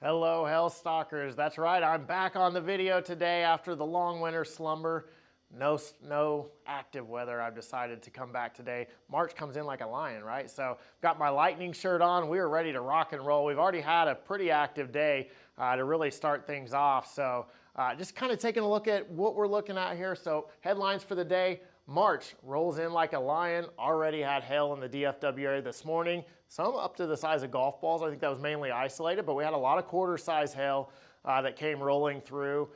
Hello, Hell Stalkers. That's right, I'm back on the video today after the long winter slumber. No active weather. I've decided to come back today. March comes in like a lion, right? So got my lightning shirt on. We are ready to rock and roll. We've already had a pretty active day to really start things off. So just kind of taking a look at what we're looking at here. So headlines for the day. March rolls in like a lion. Already had hail in the DFW area this morning. Some up to the size of golf balls. I think that was mainly isolated, but we had a lot of quarter size hail that came rolling through.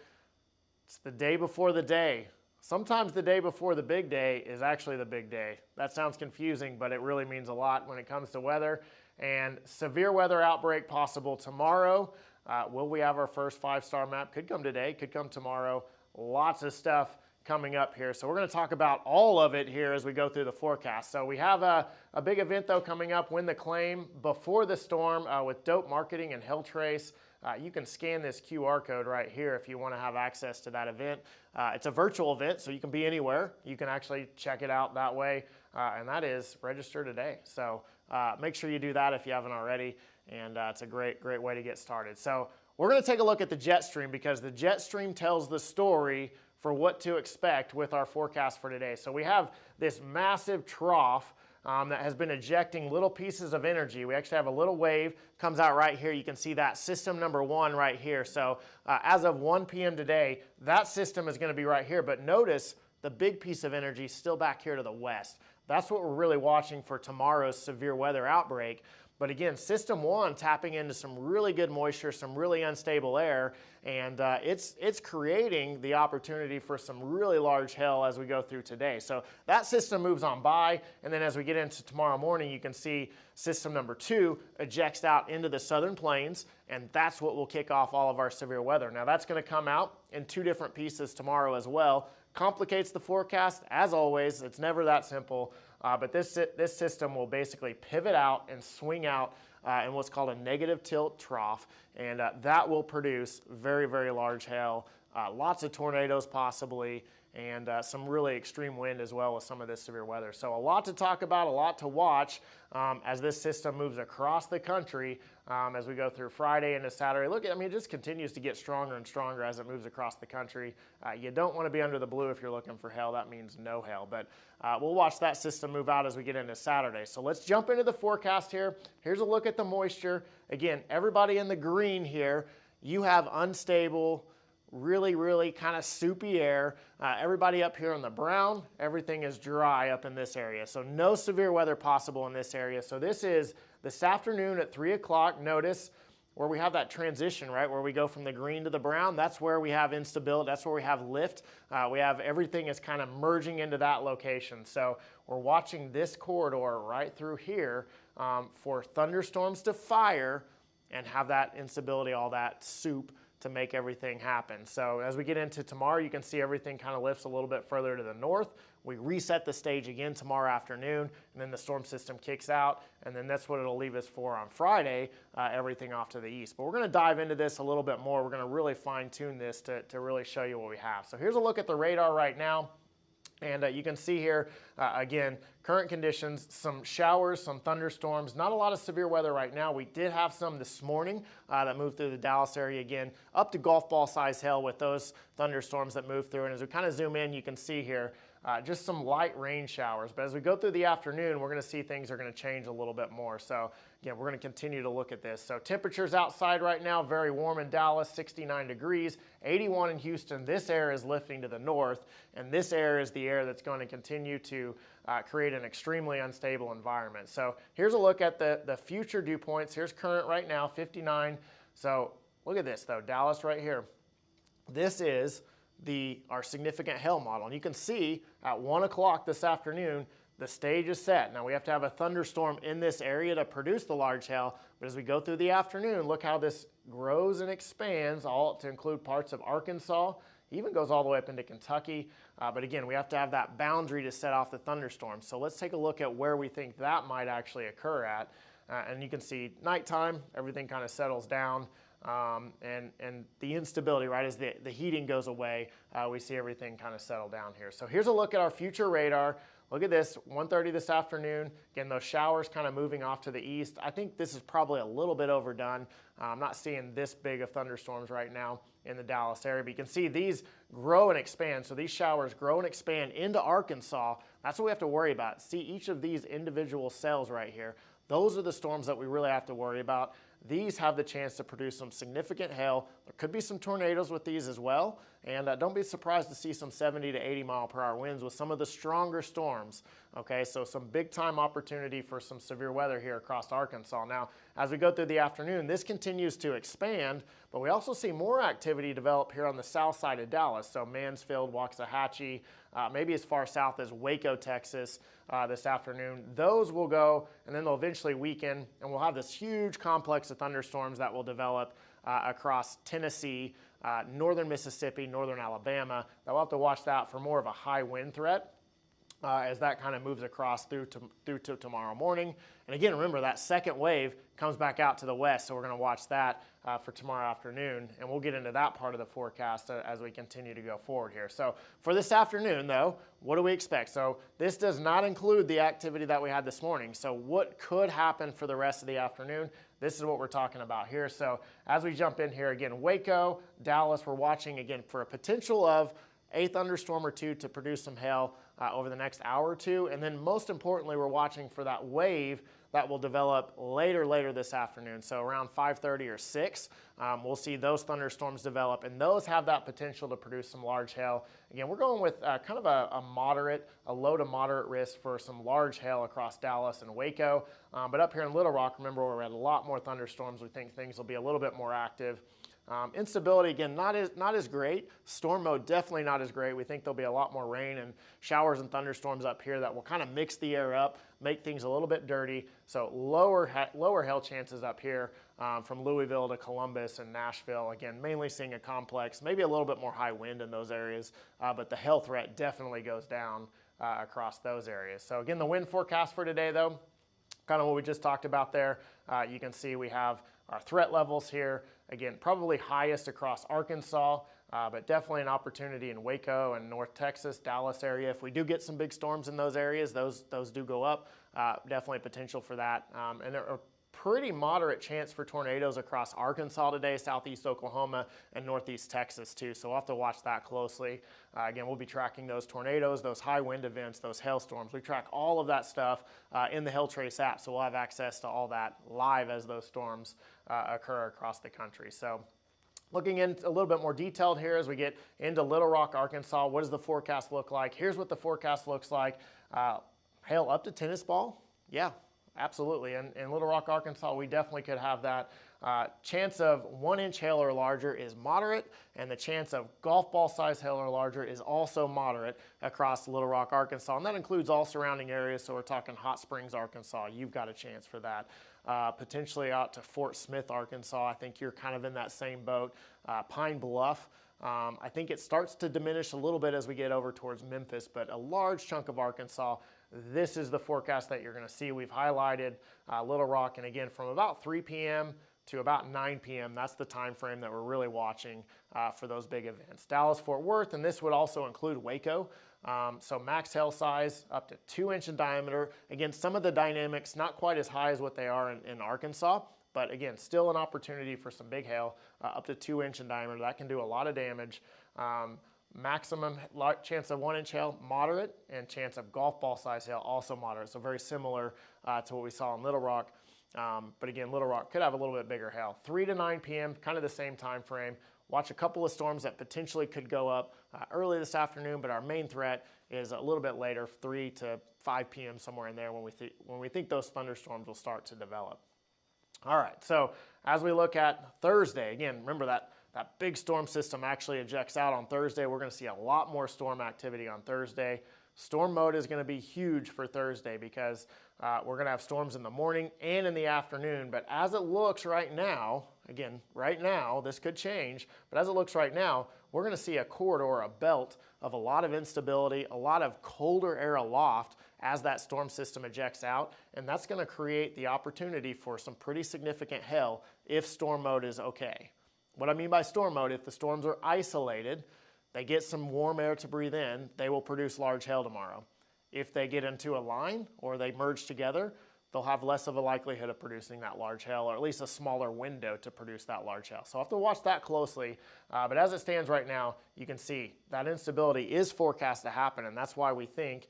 It's the day before the day. Sometimes the day before the big day is actually the big day. That sounds confusing, but it really means a lot when it comes to weather. And severe weather outbreak possible tomorrow. Will we have our first 5-star map? Could come today, could come tomorrow. Lots of stuff coming up here. So we're going to talk about all of it here as we go through the forecast. So we have a big event though coming up, Win the Claim, before the storm with Dope Marketing and Hill Trace. You can scan this QR code right here if you want to have access to that event. It's a virtual event, so you can be anywhere. You can actually check it out that way, and that is register today. So make sure you do that if you haven't already, and it's a great way to get started. So we're going to take a look at the jet stream because the jet stream tells the story for what to expect with our forecast for today. So we have this massive trough that has been ejecting little pieces of energy. We actually have a little wave comes out right here. You can see that system number 1 right here. So as of 1 p.m. today, that system is going to be right here. But notice the big piece of energy still back here to the west. That's what we're really watching for tomorrow's severe weather outbreak. But again, system 1 tapping into some really good moisture, some really unstable air, and it's creating the opportunity for some really large hail as we go through today. So that system moves on by, and then as we get into tomorrow morning, you can see system number 2 ejects out into the southern plains, and that's what will kick off all of our severe weather. Now that's going to come out in 2 different pieces tomorrow as well. Complicates the forecast, as always. It's never that simple, but this system will basically pivot out and swing out in what's called a negative tilt trough, and that will produce very large hail, lots of tornadoes possibly, and some really extreme wind as well with some of this severe weather. So a lot to talk about, a lot to watch as this system moves across the country as we go through Friday into Saturday. Look, I mean, it just continues to get stronger and stronger as it moves across the country. You don't want to be under the blue if you're looking for hail. That means no hail, but we'll watch that system move out as we get into Saturday. So let's jump into the forecast here. Here's a look at the moisture. Again, everybody in the green here, you have unstable, really kind of soupy air. Everybody up here in the brown, everything is dry up in this area. So no severe weather possible in this area. So this is this afternoon at 3 o'clock. Notice where we have that transition, right? Where we go from the green to the brown. That's where we have instability. That's where we have lift. We have everything is kind of merging into that location. So we're watching this corridor right through here for thunderstorms to fire and have that instability, all that soup to make everything happen. So as we get into tomorrow, you can see everything kind of lifts a little bit further to the north. We reset the stage again tomorrow afternoon, and then the storm system kicks out, and then that's what it'll leave us for on Friday, everything off to the east. But we're going to dive into this a little bit more. We're going to really fine tune this to really show you what we have. So here's a look at the radar right now. And you can see here, again, current conditions, some showers, some thunderstorms, not a lot of severe weather right now. We did have some this morning that moved through the Dallas area, again, up to golf ball size hail with those thunderstorms that moved through. And as we kind of zoom in, you can see here, just some light rain showers. But as we go through the afternoon, we're going to see things are going to change a little bit more. So again, we're going to continue to look at this. So temperatures outside right now, very warm in Dallas, 69 degrees, 81 in Houston. This air is lifting to the north, and this air is the air that's going to continue to create an extremely unstable environment. So here's a look at the future dew points. Here's current right now, 59. So look at this though, Dallas right here. This is our significant hail model. And you can see at 1 o'clock this afternoon, the stage is set. Now we have to have a thunderstorm in this area to produce the large hail, but as we go through the afternoon, look how this grows and expands, all to include parts of Arkansas, even goes all the way up into Kentucky. But again, we have to have that boundary to set off the thunderstorm. So let's take a look at where we think that might actually occur at. And you can see nighttime, everything kind of settles down. And the instability, right, as the heating goes away, we see everything kind of settle down here. So here's a look at our future radar. look at this, 1:30 this afternoon. Again, those showers kind of moving off to the east. I think this is probably a little bit overdone. I'm not seeing this big of thunderstorms right now in the Dallas area, but you can see these grow and expand. So these showers grow and expand into Arkansas. That's what we have to worry about. See each of these individual cells right here. Those are the storms that we really have to worry about. These have the chance to produce some significant hail. There could be some tornadoes with these as well. And don't be surprised to see some 70 to 80 mile per hour winds with some of the stronger storms. Okay, so some big time opportunity for some severe weather here across Arkansas. Now, as we go through the afternoon, this continues to expand, but we also see more activity develop here on the south side of Dallas. So Mansfield, Waxahachie, maybe as far south as Waco, Texas this afternoon. Those will go, and then they'll eventually weaken, and we'll have this huge complex of thunderstorms that will develop across Tennessee, northern Mississippi, northern Alabama. We'll have to watch that for more of a high wind threat as that kind of moves across through to tomorrow morning. And again, remember that second wave comes back out to the west, so we're going to watch that for tomorrow afternoon, and we'll get into that part of the forecast as we continue to go forward here. So for this afternoon, though, what do we expect? So this does not include the activity that we had this morning. So what could happen for the rest of the afternoon? This is what we're talking about here. So as we jump in here, again, Waco, Dallas, we're watching again for a potential of a thunderstorm or two to produce some hail over the next hour or two. And then most importantly, we're watching for that wave that will develop later this afternoon. So around 5:30 or 6, we'll see those thunderstorms develop, and those have that potential to produce some large hail. Again, we're going with kind of a low to moderate risk for some large hail across Dallas and Waco. But up here in Little Rock, remember, we're at a lot more thunderstorms. We think things will be a little bit more active. Instability, again, not as great. Storm mode, definitely not as great. We think there'll be a lot more rain and showers and thunderstorms up here that will kind of mix the air up, make things a little bit dirty. So lower hail chances up here from Louisville to Columbus and Nashville. Again, mainly seeing a complex, maybe a little bit more high wind in those areas, but the hail threat definitely goes down across those areas. So again, the wind forecast for today, though, kind of what we just talked about there. You can see we have our threat levels here. Again, probably highest across Arkansas, but definitely an opportunity in Waco and North Texas, Dallas area. If we do get some big storms in those areas, those do go up. Definitely potential for that. And there are pretty moderate chance for tornadoes across Arkansas today, southeast Oklahoma, and northeast Texas too. So we'll have to watch that closely. Again, we'll be tracking those tornadoes, those high wind events, those hailstorms. We track all of that stuff in the HailTrace app, so we'll have access to all that live as those storms occur across the country. So looking in a little bit more detailed here as we get into Little Rock, Arkansas, what does the forecast look like? Here's what the forecast looks like. Hail up to tennis ball, yeah. Absolutely. In Little Rock, Arkansas, we definitely could have that. Chance of 1-inch hail or larger is moderate, and the chance of golf ball size hail or larger is also moderate across Little Rock, Arkansas. And that includes all surrounding areas. So we're talking Hot Springs, Arkansas. You've got a chance for that. Potentially out to Fort Smith, Arkansas. I think you're kind of in that same boat. Pine Bluff. I think it starts to diminish a little bit as we get over towards Memphis, but a large chunk of Arkansas, this is the forecast that you're going to see. We've highlighted Little Rock, and again, from about 3 p.m. to about 9 p.m., that's the time frame that we're really watching for those big events. Dallas, Fort Worth, and this would also include Waco. So max hail size up to 2-inch in diameter. Again, some of the dynamics not quite as high as what they are in Arkansas, but again, still an opportunity for some big hail up to 2-inch in diameter. That can do a lot of damage. Maximum chance of 1-inch hail, moderate, and chance of golf ball size hail, also moderate. So very similar to what we saw in Little Rock. But again, Little Rock could have a little bit bigger hail. 3 to 9 p.m., kind of the same time frame. Watch a couple of storms that potentially could go up early this afternoon, but our main threat is a little bit later, 3 to 5 p.m., somewhere in there when we think those thunderstorms will start to develop. All right, so as we look at Thursday, again, remember that big storm system actually ejects out on Thursday. We're going to see a lot more storm activity on Thursday. Storm mode is going to be huge for Thursday because we're going to have storms in the morning and in the afternoon. But as it looks right now, again, right now, this could change, but as it looks right now, we're going to see a corridor, a belt of a lot of instability, a lot of colder air aloft as that storm system ejects out, and that's going to create the opportunity for some pretty significant hail if storm mode is okay. What I mean by storm mode, if the storms are isolated, they get some warm air to breathe in, they will produce large hail tomorrow. if they get into a line or they merge together, they'll have less of a likelihood of producing that large hail, or at least a smaller window to produce that large hail. So I'll have to watch that closely. But as it stands right now, you can see that instability is forecast to happen, and that's why we think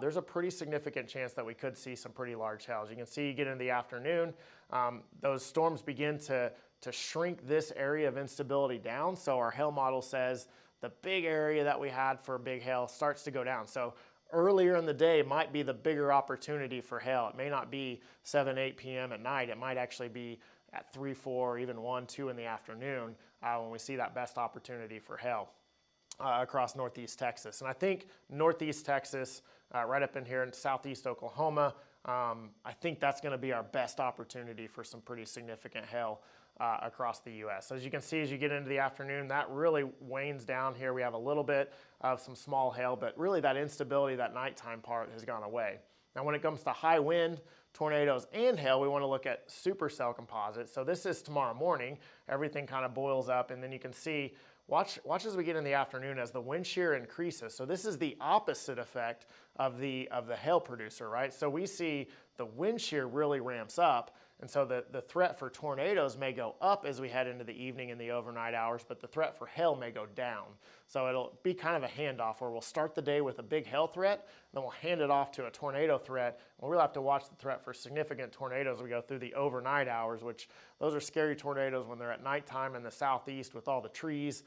there's a pretty significant chance that we could see some pretty large hails. You can see you get into the afternoon, those storms begin to shrink this area of instability down. So our hail model says the big area that we had for big hail starts to go down. So earlier in the day might be the bigger opportunity for hail. It may not be 7, 8 p.m. at night. It might actually be at 3, 4, even 1, 2 in the afternoon when we see that best opportunity for hail across northeast Texas. And I think northeast Texas, right up in here in southeast Oklahoma, I think that's going to be our best opportunity for some pretty significant hail across the U.S. As you can see, as you get into the afternoon, that really wanes down here. We have a little bit of some small hail, but really that instability, that nighttime part has gone away. Now when it comes to high wind, tornadoes, and hail, we want to look at supercell composites. So this is tomorrow morning. Everything kind of boils up, and then you can see, watch as we get in the afternoon as the wind shear increases. So this is the opposite effect of the hail producer, right? So we see the wind shear really ramps up, and so the threat for tornadoes may go up as we head into the evening and the overnight hours, but the threat for hail may go down. So it'll be kind of a handoff where we'll start the day with a big hail threat, then we'll hand it off to a tornado threat, and we'll really have to watch the threat for significant tornadoes as we go through the overnight hours, which those are scary tornadoes when they're at nighttime in the southeast with all the trees.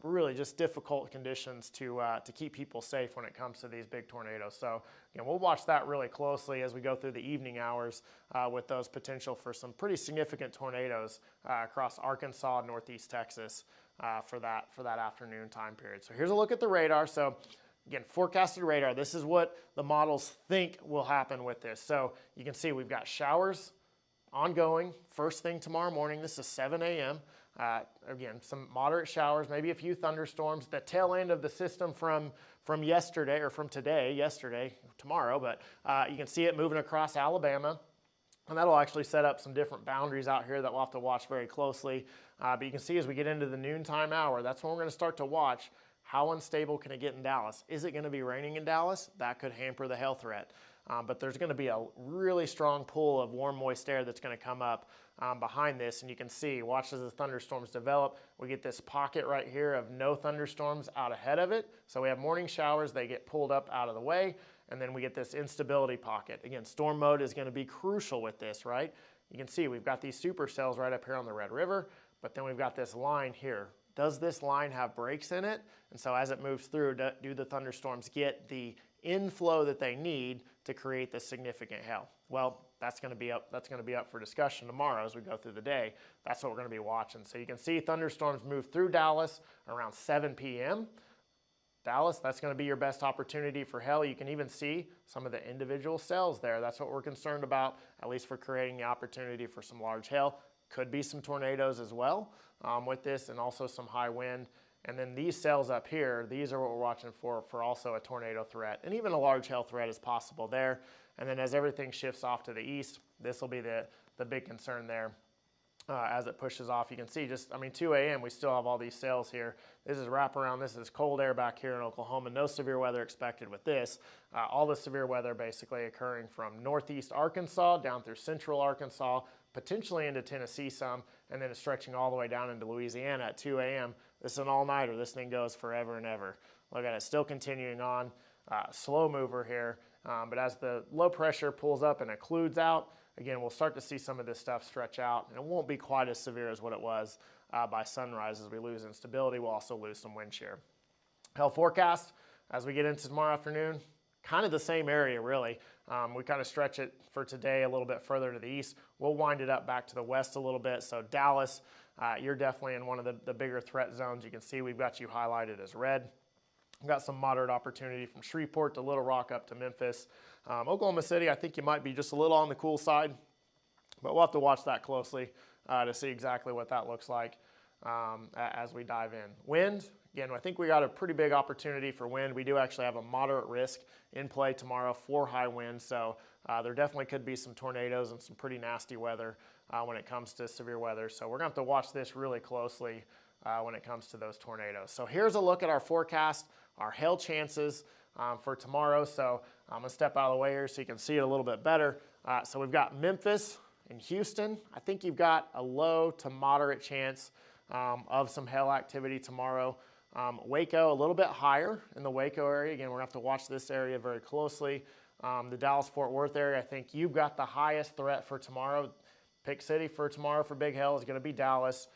Really just difficult conditions to keep people safe when it comes to these big tornadoes. So again, we'll watch that really closely as we go through the evening hours with those potential for some pretty significant tornadoes across Arkansas and northeast Texas for that afternoon time period. So here's a look at the radar. So again, forecasted radar, this is what the models think will happen with this. So you can see we've got showers ongoing first thing tomorrow morning. This is 7 a.m. Again, some moderate showers, maybe a few thunderstorms. The tail end of the system from yesterday, or from tomorrow, but you can see it moving across Alabama. And that'll actually set up some different boundaries out here that we'll have to watch very closely. But you can see as we get into the noontime hour, that's when we're going to start to watch how unstable can it get in Dallas. Is it going to be raining in Dallas? That could hamper the hail threat. But there's going to be a really strong pull of warm, moist air that's going to come up behind this. And you can see, watch as the thunderstorms develop. We get this pocket right here of no thunderstorms out ahead of it. So we have morning showers. They get pulled up out of the way. And then we get this instability pocket. Again, storm mode is going to be crucial with this, right? You can see we've got these supercells right up here on the Red River, but then we've got this line here. Does this line have breaks in it? And so as it moves through, do the thunderstorms get the inflow that they need to create the significant hail? Well, that's going to be up for discussion tomorrow as we go through the day. That's what we're going to be watching. So you can see thunderstorms move through Dallas around 7 p.m. Dallas, that's going to be your best opportunity for hail. You can even see some of the individual cells there. That's what we're concerned about, at least for creating the opportunity for some large hail. Could be some tornadoes as well with this, and also some high wind. And then these cells up here, these are what we're watching for also a tornado threat. And even a large hail threat is possible there. And then as everything shifts off to the east, this will be the big concern there. As it pushes off, you can see 2 a.m. we still have all these cells here. This is wraparound. This is cold air back here in Oklahoma. No severe weather expected with this. All the severe weather basically occurring from northeast Arkansas down through central Arkansas, potentially into Tennessee some, and then it's stretching all the way down into Louisiana at 2 a.m. This is an all-nighter. This thing goes forever and ever. Look at it, still continuing on. Slow mover here, but as the low pressure pulls up and occludes out, again, we'll start to see some of this stuff stretch out, and it won't be quite as severe as what it was by sunrise. As we lose instability, we'll also lose some wind shear. Hail forecast, as we get into tomorrow afternoon, kind of the same area, really. We kind of stretch it for today a little bit further to the east. We'll wind it up back to the west a little bit. So Dallas, you're definitely in one of the bigger threat zones. You can see we've got you highlighted as red. We've got some moderate opportunity from Shreveport to Little Rock up to Memphis. Oklahoma City, I think you might be just a little on the cool side, but we'll have to watch that closely to see exactly what that looks like as we dive in. Wind, again, I think we got a pretty big opportunity for wind. We do actually have a moderate risk in play tomorrow for high wind, so there definitely could be some tornadoes and some pretty nasty weather when it comes to severe weather. So we're going to have to watch this really closely when it comes to those tornadoes. So here's a look at our forecast, our hail chances for tomorrow. So I'm gonna step out of the way here so you can see it a little bit better. So we've got Memphis and Houston. I think you've got a low to moderate chance of some hail activity tomorrow. Waco, a little bit higher in the Waco area. Again, we're gonna have to watch this area very closely. The Dallas-Fort Worth area, I think you've got the highest threat for tomorrow. Pick city for tomorrow for big hail is gonna be Dallas.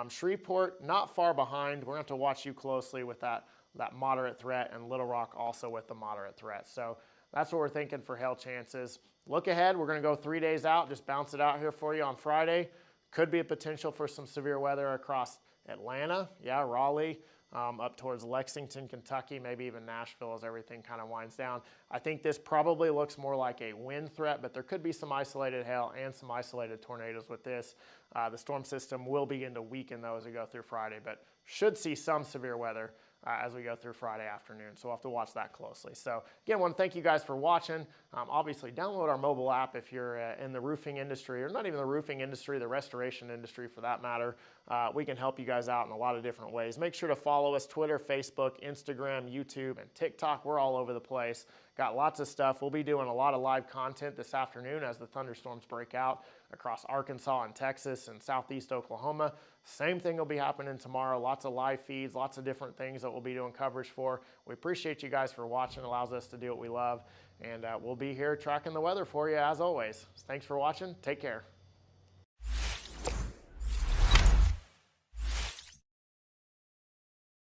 Shreveport, not far behind. We're gonna have to watch you closely with that moderate threat, and Little Rock also with the moderate threat. So that's what we're thinking for hail chances. Look ahead, we're gonna go 3 days out, just bounce it out here for you on Friday. Could be a potential for some severe weather across Atlanta, yeah, Raleigh, up towards Lexington, Kentucky, maybe even Nashville as everything kind of winds down. I think this probably looks more like a wind threat, but there could be some isolated hail and some isolated tornadoes with this. The storm system will begin to weaken though as we go through Friday, but should see some severe weather as we go through Friday afternoon. So we'll have to watch that closely. So again, I want to thank you guys for watching. Obviously, download our mobile app if you're in the roofing industry, or not even the roofing industry, the restoration industry for that matter. We can help you guys out in a lot of different ways. Make sure to follow us: Twitter, Facebook, Instagram, YouTube, and TikTok. We're all over the place. Got lots of stuff. We'll be doing a lot of live content this afternoon as the thunderstorms break out across Arkansas and Texas and southeast Oklahoma. Same thing will be happening tomorrow. Lots of live feeds, lots of different things that we'll be doing coverage for. We appreciate you guys for watching. It allows us to do what we love. And we'll be here tracking the weather for you as always. Thanks for watching. Take care.